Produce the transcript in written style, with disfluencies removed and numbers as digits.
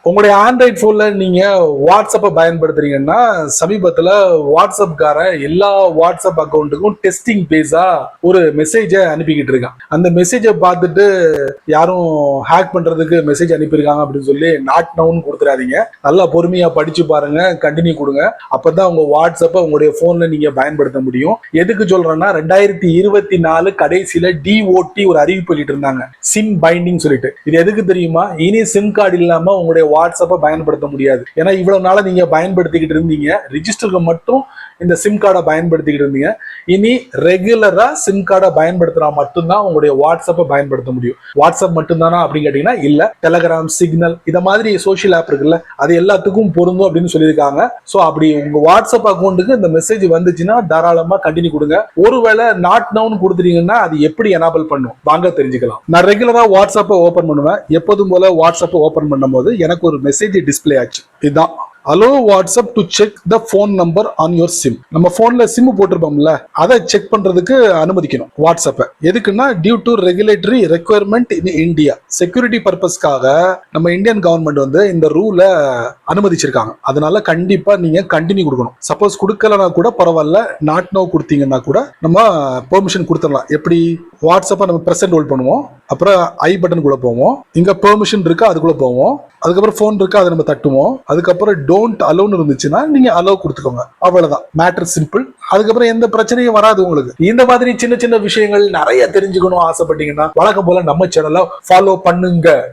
உங்களுடைய ஆண்ட்ராய்ட் போன்ல நீங்க வாட்ஸ்அப்பை பயன்படுத்துறீங்கன்னா சமீபத்துல வாட்ஸ்அப்கார எல்லா வாட்ஸ்அப் அக்கௌண்ட்டுக்கும் டெஸ்டிங் பேஸா ஒரு மெசேஜை அனுப்பிக்கிட்டு இருக்கான். அந்த மெசேஜை பார்த்துட்டு யாரும் ஹேக் பண்றதுக்கு மெசேஜ் அனுப்பியிருக்காங்க அப்படின்னு சொல்லி நாட் நவுன்னு கொடுத்துறாதீங்க. நல்லா பொறுமையா படிச்சு பாருங்க, கண்டினியூ கொடுங்க. அப்பதான் உங்க வாட்ஸ்அப்பை உங்களுடைய போன்ல நீங்க பயன்படுத்த முடியும். எதுக்கு சொல்றேன்னா 2024 கடைசியில டிஓடி ஒரு அறிவிப்பு பண்ணிட்டு இருந்தாங்க, சிம் பைண்டிங் சொல்லிட்டு. இது எதுக்கு தெரியுமா? இனி சிம் கார்டு இல்லாம உங்களுடைய வாட்ஸ்அப்பை பயன்படுத்த முடியாது. ஏன்னா இவ்வளவு நாள நீங்க பயன்படுத்திக்கிட்டு இருந்தீங்க, ரிஜிஸ்டருக்கு மட்டும் இந்த சிம் கார்டை பயன்படுத்திக்கிட்டு இருந்தீங்க. இனி ரெகுலரா சிம் கார்டை பயன்படுத்தினா மட்டும்தான் உங்களுடைய வாட்ஸ்அப்பை பயன்படுத்த முடியும். வாட்ஸ்அப் மட்டும்தானா அப்படின்னு கேட்டீங்கன்னா இல்ல. டெலகிராம், சிக்னல், இத மாதிரி சோசியல் ஆப் இருக்குல்ல, அது எல்லாத்துக்கும் பொருந்தும் அப்படின்னு சொல்லியிருக்காங்க. சோ அப்படி உங்க வாட்ஸ்அப் அக்கௌண்ட்டுக்கு இந்த மெசேஜ் வந்துச்சுன்னா தாராளமா கண்டினியூ கொடுங்க. ஒருவேளை நாட் நவுன் கொடுத்துட்டீங்கன்னா அது எப்படி எனேபிள் பண்ணும் வாங்க தெரிஞ்சுக்கலாம். நான் ரெகுலரா வாட்ஸ்அப்பை ஓபன் பண்ணுவேன். எப்போதும் போல வாட்ஸ்அப்பை ஓபன் பண்ணும்போது எனக்கு ஒரு மெசேஜ் டிஸ்பிளே ஆச்சு. இதுதான் Allow WhatsApp to check the phone number on your SIM. நம்ம போன்ல சிம் போட்டிருப்போம்ல, அதை செக் பண்றதுக்கு அனுமதிக்கணும் வாட்ஸ்அப்பை. எதுக்குன்னா due to regulatory requirement in India, security பர்பஸ்க்காக நம்ம இந்தியன் கவர்மெண்ட் வந்து இந்த ரூலை அனுமதிச்சிருக்காங்க. அதனால கண்டிப்பா நீங்க கண்டினியூ கொடுக்கணும். சப்போஸ் கொடுக்கலனா கூட பரவாயில்ல, நாட் நோ கொடுத்தீங்கன்னா கூட நம்ம பெர்மிஷன் கொடுத்துடலாம். எப்படி? வாட்ஸ்அப்பை நம்ம பிரசன்ட் ஹோல்ட் பண்ணுவோம், அப்புறம் ஐ பட்டன் கூட போவோம், இங்க பெர்மிஷன் இருக்கா அதுக்குள்ள போவோம், அதுக்கப்புறம் போன் இருக்கா அதை நம்ம தட்டுவோம், அதுக்கப்புறம் டோன்ட் அலோன்னு இருந்துச்சுன்னா நீங்க அலோ கொடுத்துக்கோங்க. அவ்வளவுதான், மேட்டர் சிம்பிள். அதுக்கப்புறம் எந்த பிரச்சனையும் வராது உங்களுக்கு. இந்த மாதிரி சின்ன சின்ன விஷயங்கள் நிறைய தெரிஞ்சுக்கணும் ஆசைப்பட்டீங்கன்னா வழக்கம் போல நம்ம சேனலை ஃபாலோ பண்ணுங்க.